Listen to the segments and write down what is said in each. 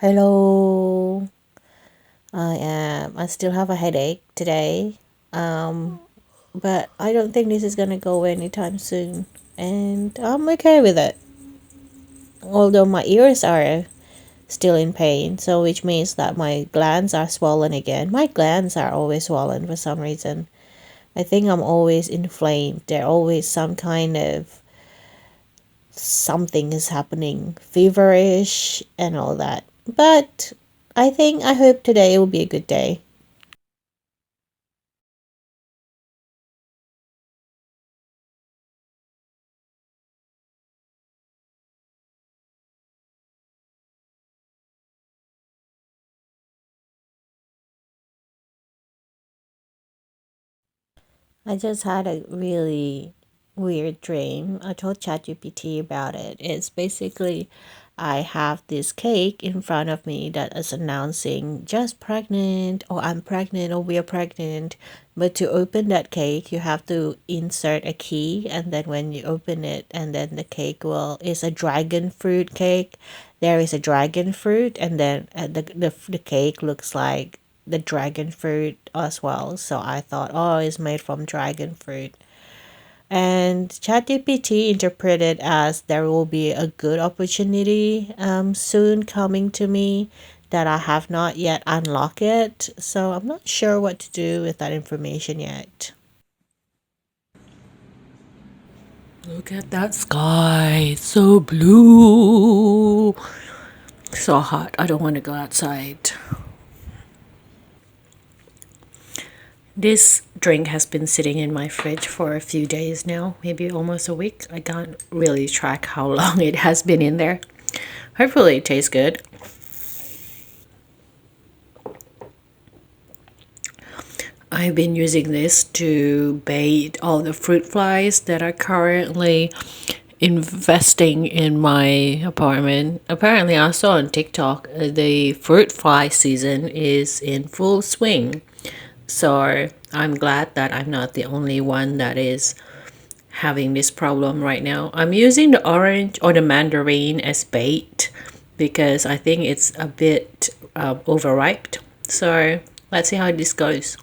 Hello. I still have a headache today. Um, but I don't think this is gonna go away anytime soon. And I'm okay with it. Although my ears are still in pain, so which means that my glands are swollen again. My glands are always swollen for some reason. I think I'm always inflamed. There always some kind of something is happening, feverish and all that. But I hope today will be a good day. I just had a really weird dream. I told ChatGPT about it. It's basically I have this cake in front of me that is announcing just pregnant or I'm pregnant or we're pregnant. But to open that cake, you have to insert a key, and then when you open it, and then the cake will is a dragon fruit cake. There is a dragon fruit, and then the cake looks like the dragon fruit as well. So I thought, oh, it's made from dragon fruit. And ChatGPT interpreted as there will be a good opportunity soon coming to me that I have not yet unlocked it. So I'm not sure what to do with that information yet. Look at that sky. It's so blue. So hot. I don't want to go outside. This drink has been sitting in my fridge for a few days now, maybe almost a week. I can't really track how long it has been in there. Hopefully, it tastes good. I've been using this to bait all the fruit flies that are currently investing in my apartment. Apparently, I saw on TikTok the fruit fly season is in full swing. So I'm glad that I'm not the only one that is having this problem right now. I'm using the orange or the mandarin as bait because I think it's a bit overripe. So let's see how this goes.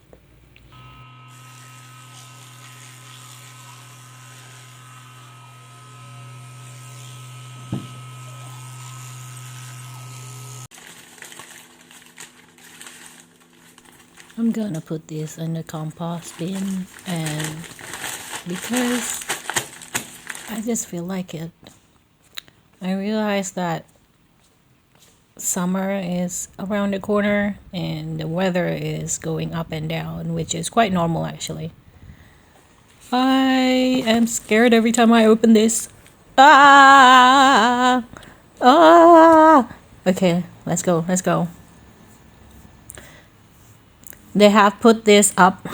I'm gonna put this in the compost bin, and because I just feel like it, I realized that summer is around the corner and the weather is going up and down, which is quite normal actually. I am scared every time I open this. Ah! Ah! Okay, let's go, let's go. They have put this up.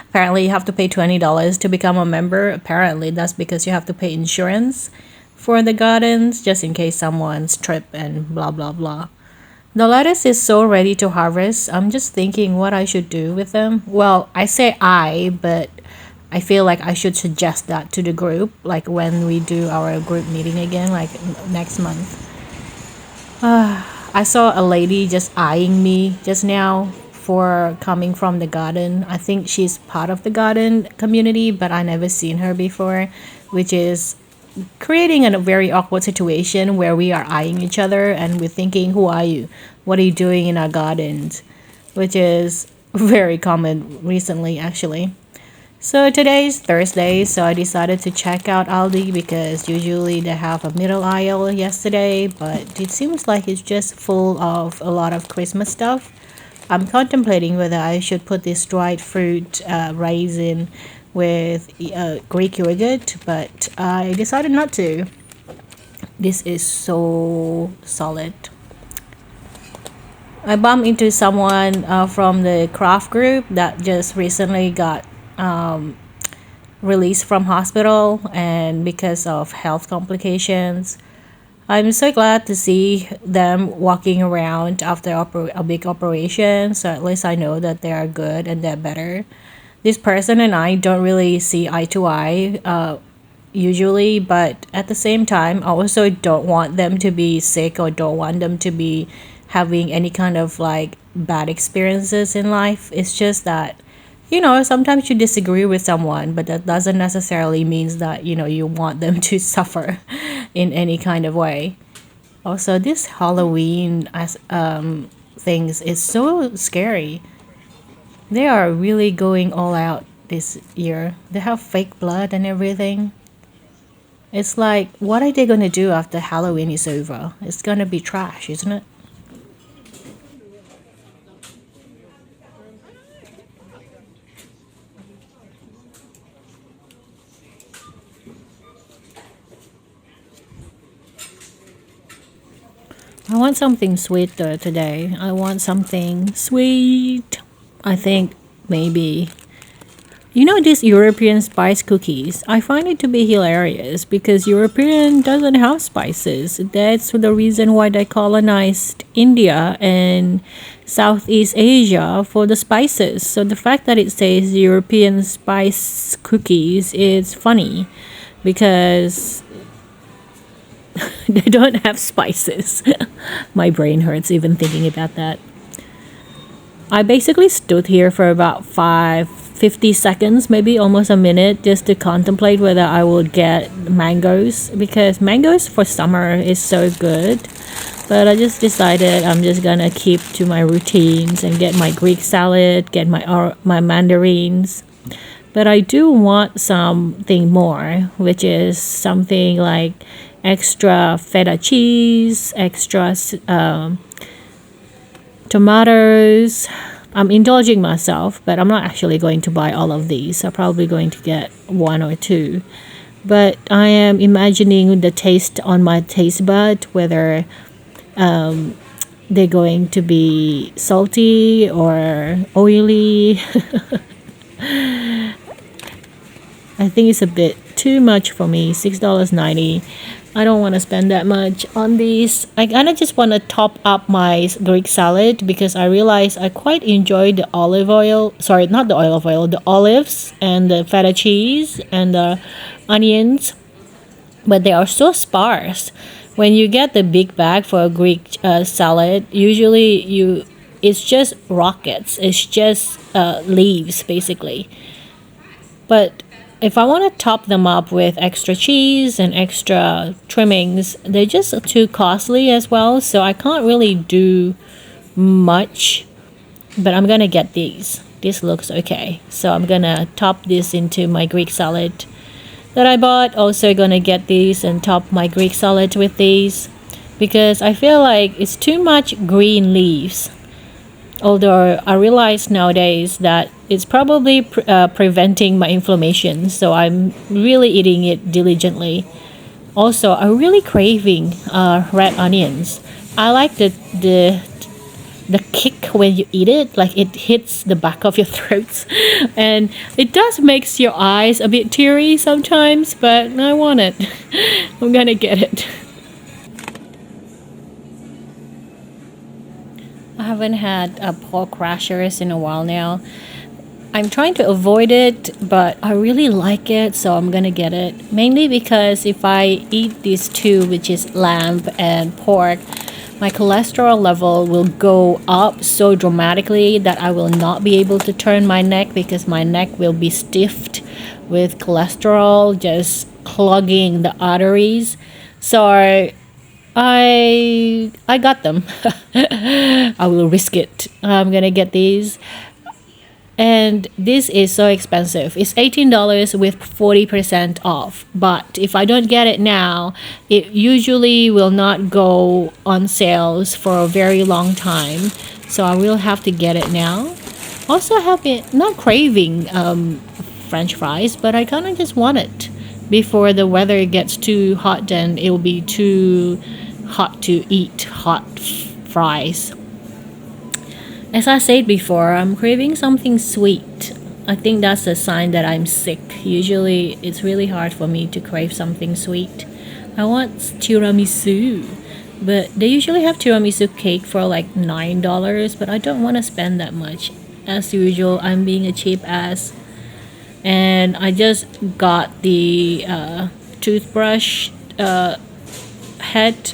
Apparently, you have to pay $20 to become a member. Apparently, that's because you have to pay insurance for the gardens just in case someone's trip and blah blah blah. The lettuce is so ready to harvest. I'm just thinking what I should do with them. Well, I say I, but I feel like I should suggest that to the group, like when we do our group meeting again, like next month. I saw a lady just eyeing me just now for coming from the garden. I think she's part of the garden community, but I never seen her before, which is creating a very awkward situation where we are eyeing each other and we're thinking, who are you? What are you doing in our gardens? Which is very common recently, actually. So today's Thursday, so I decided to check out Aldi because usually they have a middle aisle yesterday, but it seems like it's just full of a lot of Christmas stuff. I'm contemplating whether I should put this dried fruit raisin with Greek yogurt, but I decided not to. This is so solid. I bumped into someone from the craft group that just recently got released from hospital and because of health complications. I'm so glad to see them walking around after a big operation, so at least I know that they are good and they're better. This person and I don't really see eye to eye. usually, but at the same time, I also don't want them to be sick or don't want them to be having any kind of like bad experiences in life. It's just that, sometimes you disagree with someone, but that doesn't necessarily means that, you want them to suffer in any kind of way. Also, this Halloween as things is so scary. They are really going all out this year. They have fake blood and everything. It's like, what are they gonna do after Halloween is over? It's gonna be trash, isn't it? I want something sweet though today. I want something sweet. I think maybe these European spice cookies. I find it to be hilarious because European doesn't have spices. That's the reason why they colonized India and Southeast Asia for the spices. So the fact that it says European spice cookies is funny because they don't have spices. My brain hurts even thinking about that. I basically stood here for about 50 seconds, maybe almost a minute, just to contemplate whether I would get mangoes because mangoes for summer is so good. But I just decided I'm just gonna keep to my routines and get my Greek salad, get my mandarins. But I do want something more, which is something like extra feta cheese, extra tomatoes. I'm indulging myself, but I'm not actually going to buy all of these. I'm probably going to get one or two. But I am imagining the taste on my taste bud, whether they're going to be salty or oily. I think it's a bit too much for me. $6.90. I don't want to spend that much on these. I kind of just want to top up my Greek salad because I realize I quite enjoy the olive oil. Sorry, not the olive oil, the olives and the feta cheese and the onions. But they are so sparse. When you get the big bag for a Greek salad, usually it's just rockets. It's just leaves basically. But if I want to top them up with extra cheese and extra trimmings, they're just too costly as well. So I can't really do much. But I'm going to get these. This looks okay. So I'm going to top this into my Greek salad that I bought. Also going to get these and top my Greek salad with these. Because I feel like it's too much green leaves. Although I realize nowadays that it's probably preventing my inflammation, so I'm really eating it diligently. Also, I'm really craving red onions. I like the kick when you eat it, like it hits the back of your throat, and it does makes your eyes a bit teary sometimes. But I want it. I'm gonna get it. I haven't had a pork rashers in a while now. I'm trying to avoid it, but I really like it, so I'm gonna get it. Mainly because if I eat these two, which is lamb and pork, my cholesterol level will go up so dramatically that I will not be able to turn my neck because my neck will be stiffed with cholesterol just clogging the arteries. So I got them. I will risk it. I'm gonna get these. And this is so expensive. It's $18 with 40% off. But if I don't get it now, it usually will not go on sales for a very long time. So I will have to get it now. Also have it not craving French fries, but I kind of just want it before the weather gets too hot. Then it will be too hot to eat hot fries. As I said before, I'm craving something sweet. I think that's a sign that I'm sick. Usually, it's really hard for me to crave something sweet. I want tiramisu, but they usually have tiramisu cake for like $9, but I don't want to spend that much. As usual, I'm being a cheap ass. And I just got the toothbrush head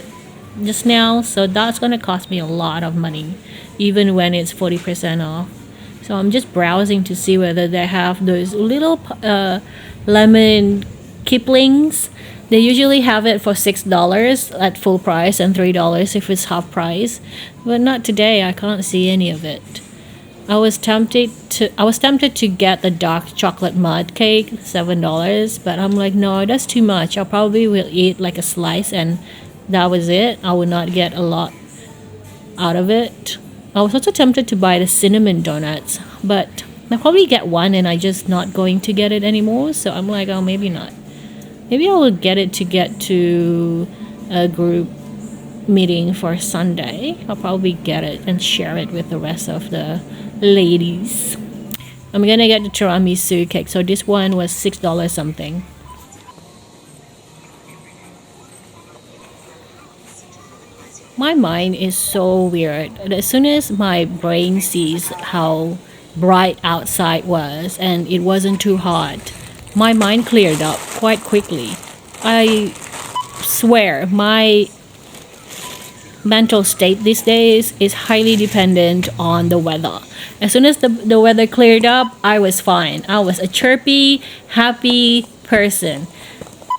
just now, so that's gonna cost me a lot of money, even when it's 40% off. So I'm just browsing to see whether they have those little lemon Kiplings. They usually have it for $6 at full price and $3 if it's half price, but not today. I can't see any of it. I was tempted to get the dark chocolate mud cake, $7, but I'm like, no, that's too much. I probably will eat like a slice and that was it. I would not get a lot out of it. I was also tempted to buy the cinnamon donuts, but I'll probably get one and I just not going to get it anymore. So I'm like, oh, maybe not. Maybe I will get it to get to a group meeting for Sunday. I'll probably get it and share it with the rest of the ladies. I'm gonna get the tiramisu cake. So this one was $6 something. My mind is so weird. As soon as my brain sees how bright outside was and it wasn't too hot, my mind cleared up quite quickly. I swear my mental state these days is highly dependent on the weather. As soon as the weather cleared up, I was fine. I was a chirpy, happy person.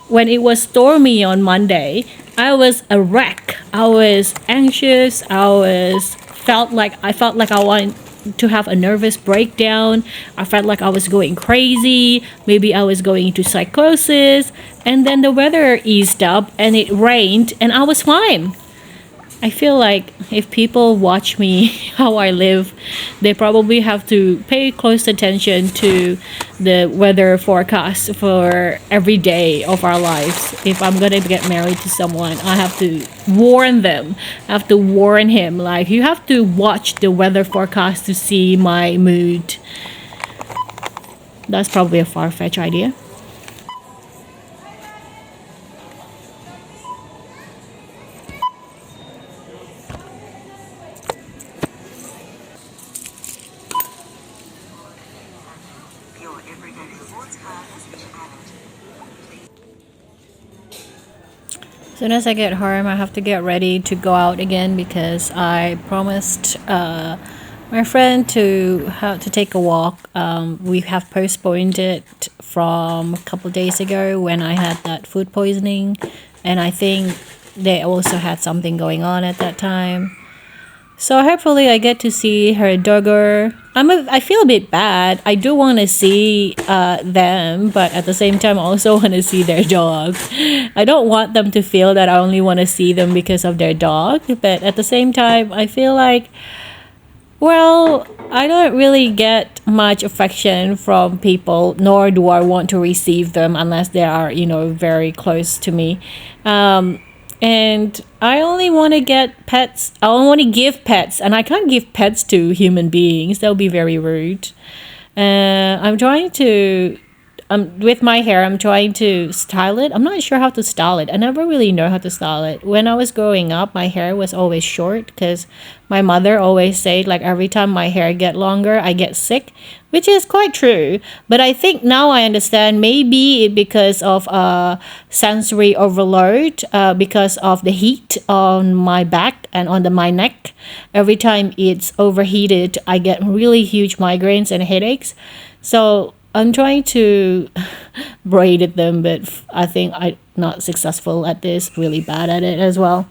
When it was stormy on Monday, I was a wreck. I was anxious. I felt like I wanted to have a nervous breakdown. I felt like I was going crazy. Maybe I was going into psychosis. And then the weather eased up and it rained and I was fine. I feel like if people watch me how I live, they probably have to pay close attention to the weather forecast for every day of our lives. If I'm gonna get married to someone, I have to warn them. I have to warn him, like, you have to watch the weather forecast to see my mood. That's probably a far-fetched idea. As soon as I get home, I have to get ready to go out again because I promised my friend to take a walk. We have postponed it from a couple days ago when I had that food poisoning, and I think they also had something going on at that time. So hopefully I get to see her doggo. I feel a bit bad. I do want to see them, but at the same time I also want to see their dog. I don't want them to feel that I only want to see them because of their dog, but at the same time I feel like, well, I don't really get much affection from people, nor do I want to receive them unless they are, very close to me. And I only want to get pets. I only want to give pets, and I can't give pets to human beings. That would be very rude. I'm trying to, with my hair, I'm trying to style it. I'm not sure how to style it. I never really know how to style it. When I was growing up, my hair was always short because my mother always said, like, every time my hair get longer, I get sick, which is quite true. But I think now I understand, maybe because of sensory overload, because of the heat on my back and on my neck. Every time it's overheated, I get really huge migraines and headaches. So I'm trying to braid them, but I think I'm not successful at this, really bad at it as well.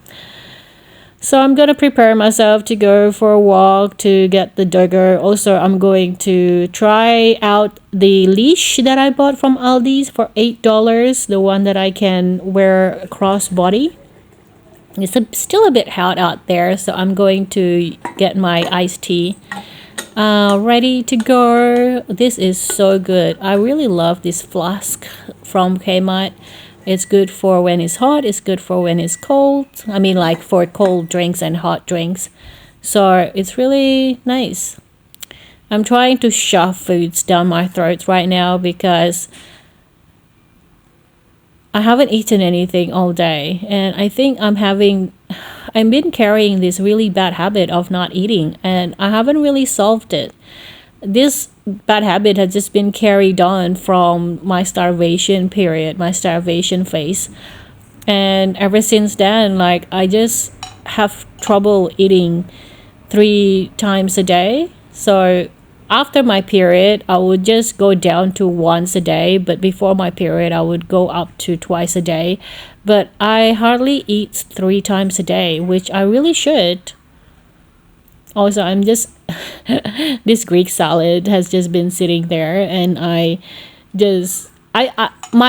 So I'm going to prepare myself to go for a walk to get the doggo. Also, I'm going to try out the leash that I bought from Aldi's for $8, the one that I can wear crossbody. It's still a bit hot out there, so I'm going to get my iced tea ready to go. This is so good. I really love this flask from Kmart. It's good for when it's hot. It's good for when it's cold. I mean, like for cold drinks and hot drinks. So it's really nice. I'm trying to shove foods down my throat right now because I haven't eaten anything all day. And I think I've been carrying this really bad habit of not eating. And I haven't really solved it. This bad habit has just been carried on from my starvation period, my starvation phase. And ever since then, like, I just have trouble eating 3 times a day. So after my period, I would just go down to once a day, but before my period, I would go up to twice a day. But I hardly eat 3 times a day, which I really should. Also, I'm just this Greek salad has just been sitting there, and my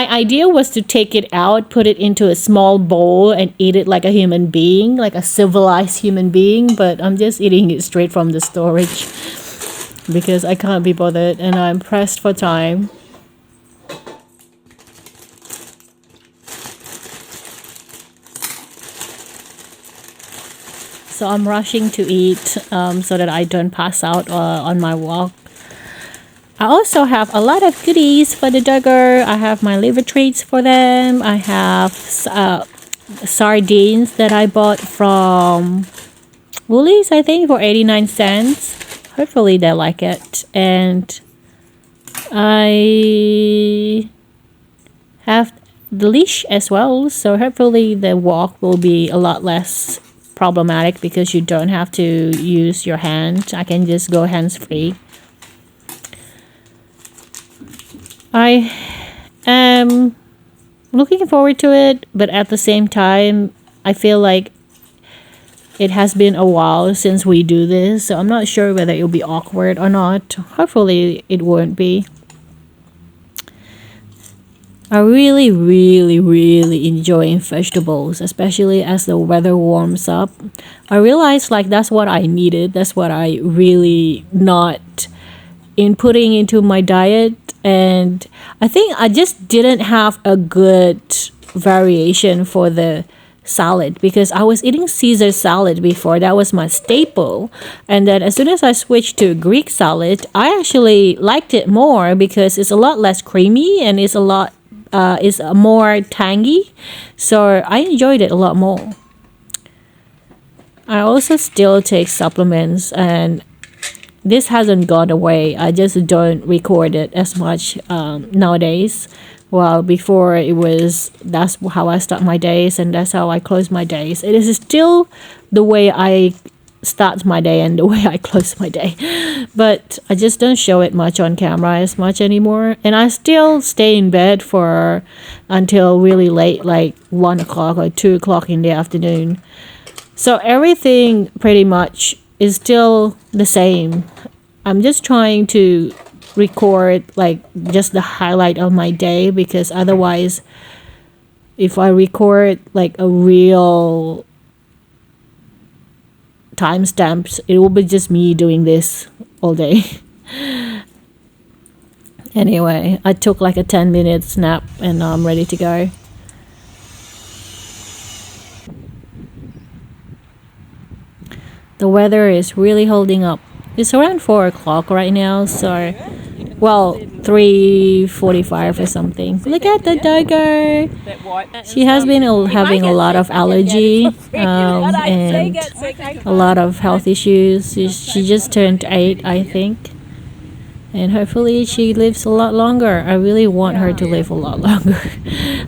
idea was to take it out, put it into a small bowl, and eat it like a human being, like a civilized human being. But I'm just eating it straight from the storage because I can't be bothered, and I'm pressed for time. So I'm rushing to eat so that I don't pass out on my walk. I also have a lot of goodies for the doggo. I have my liver treats for them. I have sardines that I bought from Woolies, I think, for 89 cents. Hopefully they like it. And I have the leash as well. So hopefully the walk will be a lot less problematic because you don't have to use your hand. I can just go hands-free. I am looking forward to it, but at the same time, I feel like it has been a while since we do this, so I'm not sure whether it'll be awkward or not. Hopefully it won't be. I really, really, really enjoying vegetables, especially as the weather warms up. I realized like that's what I needed. That's what I really not inputting into my diet. And I think I just didn't have a good variation for the salad because I was eating Caesar salad before. That was my staple. And then as soon as I switched to Greek salad, I actually liked it more because it's a lot less creamy and it's more tangy. So I enjoyed it a lot more. I also still take supplements, and this hasn't gone away. I just don't record it as much nowadays. Well, before that's how I start my days and that's how I close my days. It is still the way I start my day and the way I close my day. But I just don't show it much on camera as much anymore. And I still stay in bed for until really late, like 1 o'clock or 2 o'clock in the afternoon. So everything pretty much is still the same. I'm just trying to record like just the highlight of my day because otherwise if I record like a real timestamps, it will be just me doing this all day. Anyway, I took like a 10-minute nap and now I'm ready to go. The weather is really holding up. It's around 4 o'clock right now, so, well, 3:45 or something. Look at the doggo. She has been having a lot of allergy and a lot of health issues. She just turned 8, I think. And hopefully she lives a lot longer. I really want her to live a lot longer.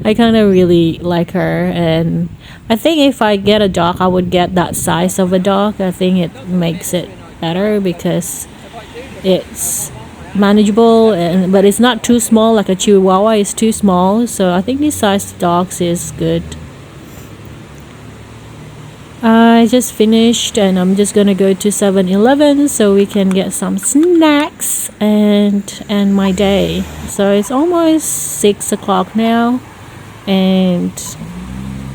I kind of really like her, and I think if I get a dog, I would get that size of a dog. I think it makes it better because it's manageable, but it's not too small. Like a Chihuahua is too small, so I think this size dogs is good. I just finished and I'm just gonna go to 7-Eleven so we can get some snacks and end my day. So it's almost 6 o'clock now, and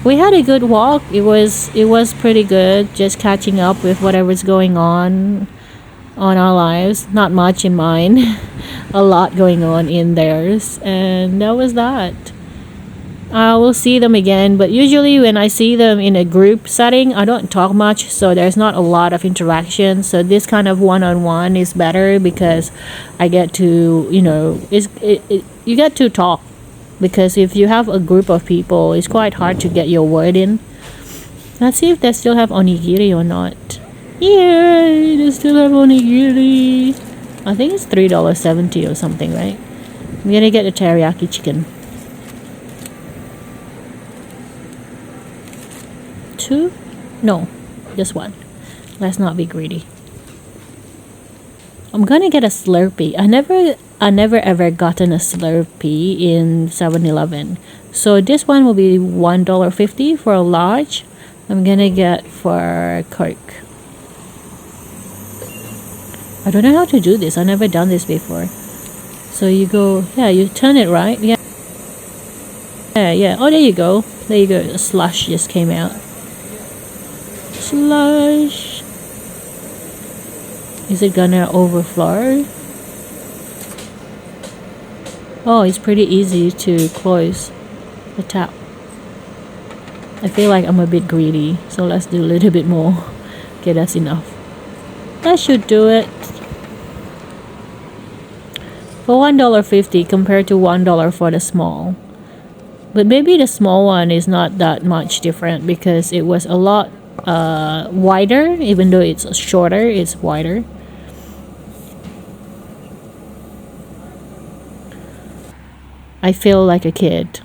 we had a good walk. It was pretty good, just catching up with whatever's going on our lives. Not much in mine, a lot going on in theirs, and that was that. I will see them again, but usually when I see them in a group setting, I don't talk much, so there's not a lot of interaction. So this kind of one-on-one is better because I get to, you get to talk. Because if you have a group of people, it's quite hard to get your word in. Let's see if they still have onigiri or not. Yeah, they still have onigiri. I think it's $3.70 or something, right? I'm gonna get a teriyaki chicken. 2? No, just 1. Let's not be greedy. I'm gonna get a Slurpee. I never ever gotten a Slurpee in 7-Eleven. So this one will be $1.50 for a large. I'm gonna get for Coke. I don't know how to do this. I've never done this before. So you go, yeah, you turn it right. Yeah. Yeah. Oh, there you go. There you go. A slush just came out. Slush. Is it gonna overflow? Oh, it's pretty easy to close the tap. I feel like I'm a bit greedy, so let's do a little bit more. Okay, that's enough. That should do it. For $1.50 compared to $1 for the small. But maybe the small one is not that much different because it was a lot wider. Even though it's shorter, it's wider. I feel like a kid.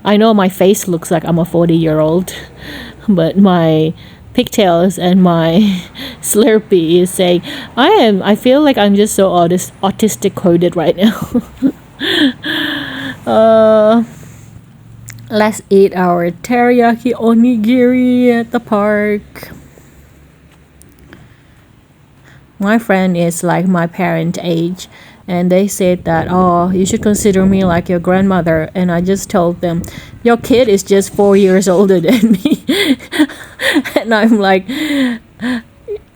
I know my face looks like I'm a 40-year-old, but my pigtails and my Slurpee is saying I feel like I'm just so autistic coded right now. Let's eat our teriyaki onigiri at the park. My friend is like my parent age, and they said that, oh, you should consider me like your grandmother. And I just told them, your kid is just 4 years older than me. And I'm like,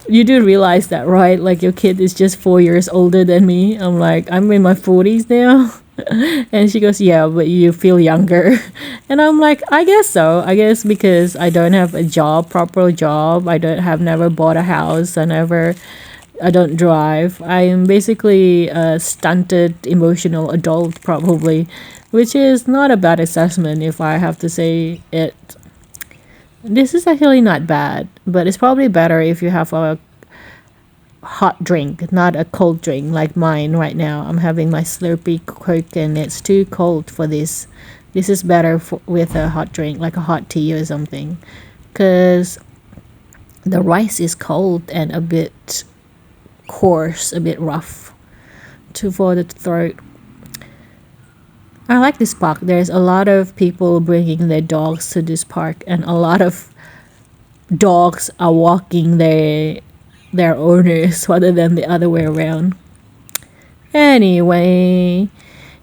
you do realize that, right? Like, your kid is just 4 years older than me. I'm like, I'm in my 40s now. And she goes, yeah, but you feel younger. And I'm like, I guess so. I guess because I don't have a job, proper job. I never bought a house. I don't drive. I am basically a stunted emotional adult, probably, which is not a bad assessment if I have to say it. This is actually not bad, but it's probably better if you have a hot drink, not a cold drink like mine right now. I'm having my Slurpee Coke and it's too cold for this. This is better with a hot drink, like a hot tea or something, because the rice is cold and a bit coarse, a bit rough for the throat. I like this park. There's a lot of people bringing their dogs to this park, and a lot of dogs are walking their owners rather than the other way around. Anyway,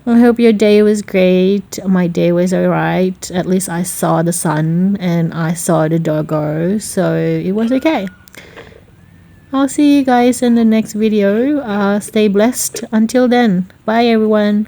I hope your day was great. My day was alright. At least I saw the sun and I saw the doggo, so it was okay. I'll see you guys in the next video. Stay blessed. Until then, bye everyone.